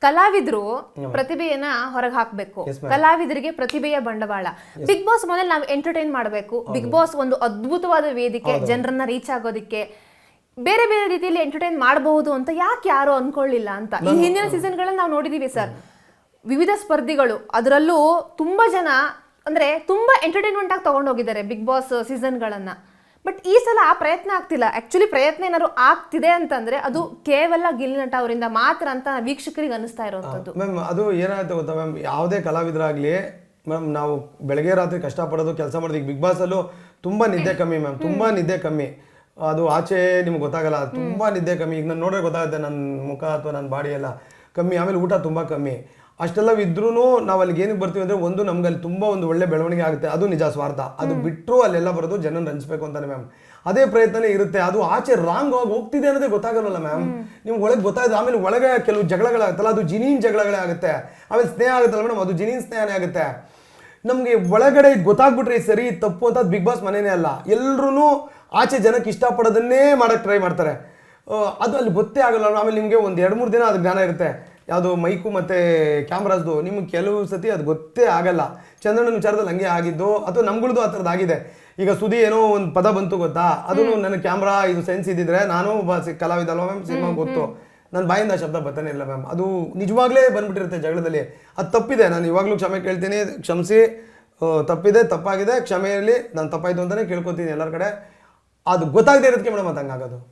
ಕಲಾವಿದರು ಪ್ರತಿಭೆಯನ್ನ ಹೊರಗೆ ಹಾಕ್ಬೇಕು, ಕಲಾವಿದರಿಗೆ ಪ್ರತಿಭೆಯ ಬಂಡವಾಳ. ಬಿಗ್ ಬಾಸ್ ಮನೇಲಿ ನಾವು ಎಂಟರ್ಟೈನ್ ಮಾಡಬೇಕು. ಬಿಗ್ ಬಾಸ್ ಒಂದು ಅದ್ಭುತವಾದ ವೇದಿಕೆ, ಜನರನ್ನ ರೀಚ್ ಆಗೋದಿಕ್ಕೆ, ಬೇರೆ ಬೇರೆ ರೀತಿಯಲ್ಲಿ ಎಂಟರ್ಟೈನ್ ಮಾಡಬಹುದು ಅಂತ ಯಾಕೆ ಯಾರು ಅನ್ಕೊಳ್ಳಿಲ್ಲ ಅಂತ. ಈ ಹಿಂದಿನ ಸೀಸನ್ಗಳಲ್ಲಿ ನಾವು ನೋಡಿದೀವಿ ಸರ್, ವಿವಿಧ ಸ್ಪರ್ಧಿಗಳು ಅದರಲ್ಲೂ ತುಂಬಾ ಜನ ಅಂದ್ರೆ ತುಂಬಾ ಎಂಟರ್ಟೈನ್ಮೆಂಟ್ ಆಗಿ ತಗೊಂಡೋಗಿದ್ದಾರೆ ಬಿಗ್ ಬಾಸ್ ಸೀಸನ್ಗಳನ್ನ. ಬಟ್ ಈ ಸಲ ಆ ಪ್ರಯತ್ನ ಆಗ್ತಿಲ್ಲ. ಆಕ್ಚುಲಿ ಪ್ರಯತ್ನ ಏನಾದ್ರು ಆಗ್ತಿದೆ ಅಂತಂದ್ರೆ ಅದು ಕೇವಲ ಗಿಲ್ಲಿ ನಟ ಅವರಿಂದ ಮಾತ್ರ ಅಂತ ವೀಕ್ಷಕರಿಗೆ ಅನಿಸ್ತಾ ಇರುವಂತದ್ದು. ಮ್ಯಾಮ್ ಅದು ಏನಾಗುತ್ತೆ ಗೊತ್ತಾ ಮ್ಯಾಮ್, ಯಾವುದೇ ಕಲಾವಿದರಾಗ್ಲಿ ಮ್ಯಾಮ್, ನಾವು ಬೆಳಗ್ಗೆ ರಾತ್ರಿ ಕಷ್ಟಪಡೋದು ಕೆಲಸ ಮಾಡೋದು. ಈಗ ಬಿಗ್ ಬಾಸ್ ಅಲ್ಲೂ ತುಂಬಾ ನಿದ್ದೆ ಕಮ್ಮಿ ಮ್ಯಾಮ್, ತುಂಬಾ ನಿದ್ದೆ ಕಮ್ಮಿ. ಅದು ಆಚೆ ನಿಮ್ಗೆ ಗೊತ್ತಾಗಲ್ಲ, ತುಂಬಾ ನಿದ್ದೆ ಕಮ್ಮಿ. ಈಗ ನಾನು ನೋಡ್ರೆ ಗೊತ್ತಾಗುತ್ತೆ ನನ್ನ ಮುಖ ಅಥವಾ ನನ್ನ ಬಾಡಿ ಎಲ್ಲ ಕಮ್ಮಿ. ಆಮೇಲೆ ಊಟ ತುಂಬಾ ಕಮ್ಮಿ. ಅಷ್ಟೆಲ್ಲ ಇದ್ರೂ ನಾವು ಅಲ್ಲಿಗೆ ಏನಕ್ಕೆ ಬರ್ತೀವಿ ಅಂದರೆ, ಒಂದು ನಮ್ಗೆ ಅಲ್ಲಿ ತುಂಬ ಒಂದು ಒಳ್ಳೆ ಬೆಳವಣಿಗೆ ಆಗುತ್ತೆ, ಅದು ನಿಜ ಸ್ವಾರ್ಥ. ಅದು ಬಿಟ್ಟರು ಅಲ್ಲೆಲ್ಲ ಬರೋದು ಜನನ ರಂಜಿಸ್ಬೇಕು ಅಂತಾನೆ ಮ್ಯಾಮ್. ಅದೇ ಪ್ರಯತ್ನನೇ ಇರುತ್ತೆ. ಅದು ಆಚೆ ರಾಂಗ್ ಆಗಿ ಹೋಗ್ತಿದೆ ಅನ್ನೋದೇ ಗೊತ್ತಾಗಲ್ಲ ಮ್ಯಾಮ್. ನಿಮ್ಗೆ ಒಳಗೆ ಗೊತ್ತಾಯ್ತು. ಆಮೇಲೆ ಒಳಗೆ ಕೆಲವು ಜಗಳಗಳಾಗುತ್ತಲ್ಲ, ಅದು ಜಿನೀನ್ ಜಗಳಗಳೇ ಆಗುತ್ತೆ. ಆಮೇಲೆ ಸ್ನೇಹ ಆಗುತ್ತಲ್ಲ ಮೇಡಮ್, ಅದು ಜಿನೀನ್ ಸ್ನೇಹನೇ ಆಗುತ್ತೆ. ನಮಗೆ ಒಳಗಡೆ ಗೊತ್ತಾಗ್ಬಿಟ್ರೆ ಸರಿ ತಪ್ಪು ಅಂತ ಬಿಗ್ ಬಾಸ್ ಮನೇನೇ ಅಲ್ಲ. ಎಲ್ಲರೂ ಆಚೆ ಜನಕ್ಕೆ ಇಷ್ಟಪಡೋದನ್ನೇ ಮಾಡೋಕ್ಕೆ ಟ್ರೈ ಮಾಡ್ತಾರೆ. ಅದು ಅಲ್ಲಿ ಗೊತ್ತೇ ಆಗಲ್ಲ. ಆಮೇಲೆ ನಿಮಗೆ ಒಂದು 2-3 ದಿನ ಅದು ಜ್ಞಾನ ಇರುತ್ತೆ, ಯಾವುದು ಮೈಕು ಮತ್ತು ಕ್ಯಾಮ್ರಾಸ್ದು. ನಿಮ್ಗೆ ಕೆಲವು ಸತಿ ಅದು ಗೊತ್ತೇ ಆಗಲ್ಲ. ಚಂದ್ರನ ವಿಚಾರದಲ್ಲಿ ಹಂಗೆ ಆಗಿದ್ದು, ಅಥವಾ ನಮ್ಗಳದ್ದು ಆ ಥರದ್ದು ಆಗಿದೆ. ಈಗ ಸುದಿ ಏನೋ ಒಂದು ಪದ ಬಂತು ಗೊತ್ತಾ, ಅದು ನನಗೆ ಕ್ಯಾಮ್ರಾ ಇದು ಸೆನ್ಸ್ ಇದ್ದಿದ್ರೆ ನಾನು ಒಬ್ಬ ಕಲಾವಿದ ಅಲ್ವಾ ಮ್ಯಾಮ್, ಸಿನಿಮಾ ಗೊತ್ತು, ನನ್ನ ಬಾಯಿಂದ ಶಬ್ದ ಬರ್ತಾನೆ ಇಲ್ಲ ಮ್ಯಾಮ್. ಅದು ನಿಜವಾಗ್ಲೇ ಬಂದ್ಬಿಟ್ಟಿರುತ್ತೆ ಜಗಳದಲ್ಲಿ. ಅದು ತಪ್ಪಿದೆ, ನಾನು ಇವಾಗಲೂ ಕ್ಷಮೆ ಕೇಳ್ತೀನಿ. ಕ್ಷಮಿಸಿ, ತಪ್ಪಿದೆ, ತಪ್ಪಾಗಿದೆ, ಕ್ಷಮೆಯಲ್ಲಿ ನಾನು ತಪ್ಪಾಯಿತು ಅಂತಲೇ ಕೇಳ್ಕೊತೀನಿ ಎಲ್ಲರ ಕಡೆ. ಅದು ಗೊತ್ತಾಗದೇ ಇರೋದಕ್ಕೆ ಮೇಡಮ್ ಅದು ಹಂಗಾಗೋದು.